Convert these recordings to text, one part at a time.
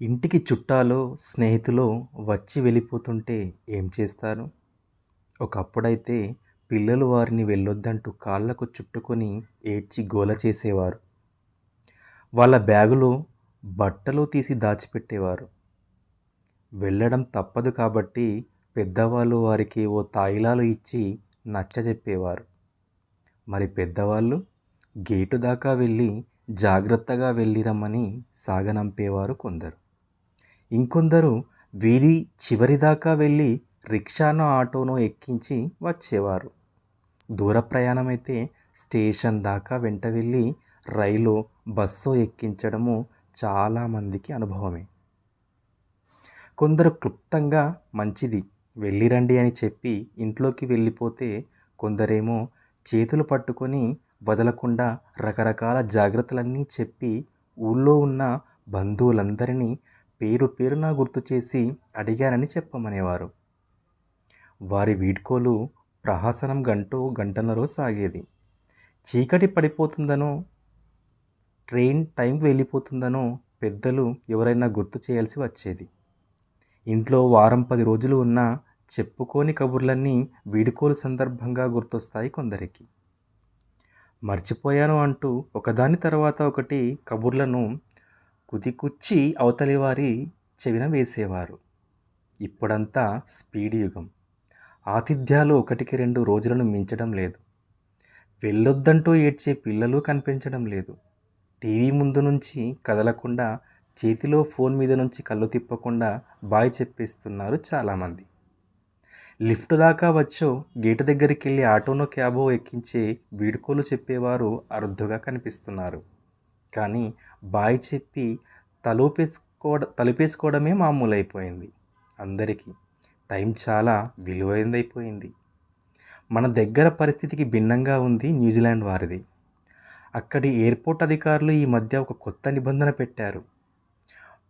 ఇంటికి చుట్టాలో స్నేహితులో వచ్చి వెళ్ళిపోతుంటే ఏం చేస్తారు? ఒకప్పుడైతే పిల్లలు వారిని వెళ్ళొద్దంటూ కాళ్ళకు చుట్టుకొని ఏడ్చి గోల చేసేవారు. వాళ్ళ బ్యాగులో బట్టలు తీసి దాచిపెట్టేవారు. వెళ్ళడం తప్పదు కాబట్టి పెద్దవాళ్ళు వారికి ఓ తాయిలాలు ఇచ్చి నచ్చజెప్పేవారు. మరి పెద్దవాళ్ళు గేటు దాకా వెళ్ళి జాగ్రత్తగా వెళ్ళిరమ్మని సాగనంపేవారు కొందరు. ఇంకొందరు వీధి చివరిదాకా వెళ్ళి రిక్షానో ఆటోనో ఎక్కించి వచ్చేవారు. దూర ప్రయాణమైతే స్టేషన్ దాకా వెంట వెళ్ళి రైలు బస్సో ఎక్కించడము చాలామందికి అనుభవమే. కొందరు క్లుప్తంగా మంచిది వెళ్ళిరండి అని చెప్పి ఇంట్లోకి వెళ్ళిపోతే, కొందరేమో చేతులు పట్టుకొని వదలకుండా రకరకాల జాగ్రత్తలన్నీ చెప్పి ఊళ్ళో ఉన్న బంధువులందరినీ పేరు పేరున గుర్తు చేసి అడిగారని చెప్పమనేవారు. వారి వీడ్కోలు ప్రహసనం గంటన్నరో సాగేది. చీకటి పడిపోతుందనో, ట్రైన్ టైంకి వెళ్ళిపోతుందనో పెద్దలు ఎవరైనా గుర్తు చేయాల్సి వచ్చేది. ఇంట్లో వారం 10 రోజులు ఉన్నా చెప్పుకోని కబుర్లన్నీ వీడ్కోలు సందర్భంగా గుర్తొస్తాయి కొందరికి. మర్చిపోయాను అంటూ ఒకదాని తర్వాత ఒకటి కబుర్లను కుదికుచ్చి అవతలి వారి చెవిన వేసేవారు. ఇప్పుడంతా స్పీడ్ యుగం. ఆతిథ్యాలు 1-2 రోజులను మించడం లేదు. వెళ్ళొద్దంటూ ఏడ్చే పిల్లలు కనిపించడం లేదు. టీవీ ముందు నుంచి కదలకుండా, చేతిలో ఫోన్ మీద నుంచి కళ్ళు తిప్పకుండా బాయ్ చెప్పేస్తున్నారు చాలామంది. లిఫ్ట్ దాకా వచ్చో గేటు దగ్గరికి వెళ్ళి ఆటోనో క్యాబో ఎక్కించే వీడ్కోలు చెప్పేవారు అరుదుగా కనిపిస్తున్నారు. కానీ బాయ్ చెప్పి తలుపేసుకోవడమే మామూలైపోయింది. అందరికీ టైం చాలా విలువైందైపోయింది. మన దగ్గర పరిస్థితికి భిన్నంగా ఉంది న్యూజిలాండ్ వారిది. అక్కడి ఎయిర్పోర్ట్ అధికారులు ఈ మధ్య ఒక కొత్త నిబంధన పెట్టారు.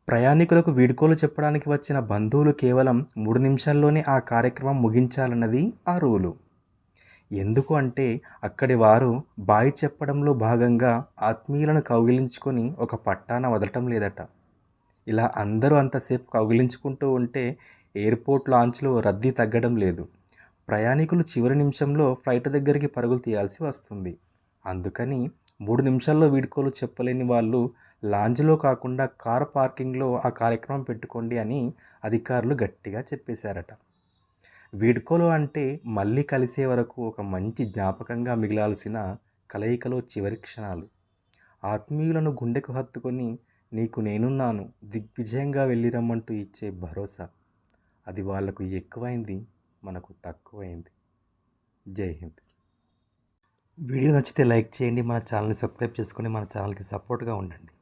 ప్రయాణికులకు వీడ్కోలు చెప్పడానికి వచ్చిన బంధువులు కేవలం 3 నిమిషాల్లోనే ఆ కార్యక్రమం ముగించాలన్నది ఆ రూలు. ఎందుకు అంటే అక్కడి వారు బాయ్ చెప్పడంలో భాగంగా ఆత్మీయులను కౌగిలించుకొని ఒక పట్టాన వదలటం లేదట. ఇలా అందరూ అంతసేపు కౌగిలించుకుంటూ ఉంటే ఎయిర్పోర్ట్ లాంచ్లో రద్దీ తగ్గడం లేదు. ప్రయాణికులు చివరి నిమిషంలో ఫ్లైట్ దగ్గరికి పరుగులు తీయాల్సి వస్తుంది. అందుకని 3 నిమిషాల్లో వీడ్కోలు చెప్పలేని వాళ్ళు లాంజ్లో కాకుండా కార్ పార్కింగ్లో ఆ కార్యక్రమం పెట్టుకోండి అని అధికారులు గట్టిగా చెప్పేశారట. వీడ్కోలు అంటే మళ్ళీ కలిసే వరకు ఒక మంచి జ్ఞాపకంగా మిగిలాల్సిన కలయికలో చివరి క్షణాలు. ఆత్మీయులను గుండెకు హత్తుకొని నీకు నేనున్నాను, దిగ్విజయంగా వెళ్ళిరమ్మంటూ ఇచ్చే భరోసా. అది వాళ్లకు ఎక్కువైంది, మనకు తక్కువైంది. జై హింద్. వీడియో నచ్చితే లైక్ చేయండి. మన ఛానల్ని సబ్స్క్రైబ్ చేసుకొని మన ఛానల్కి సపోర్ట్గా ఉండండి.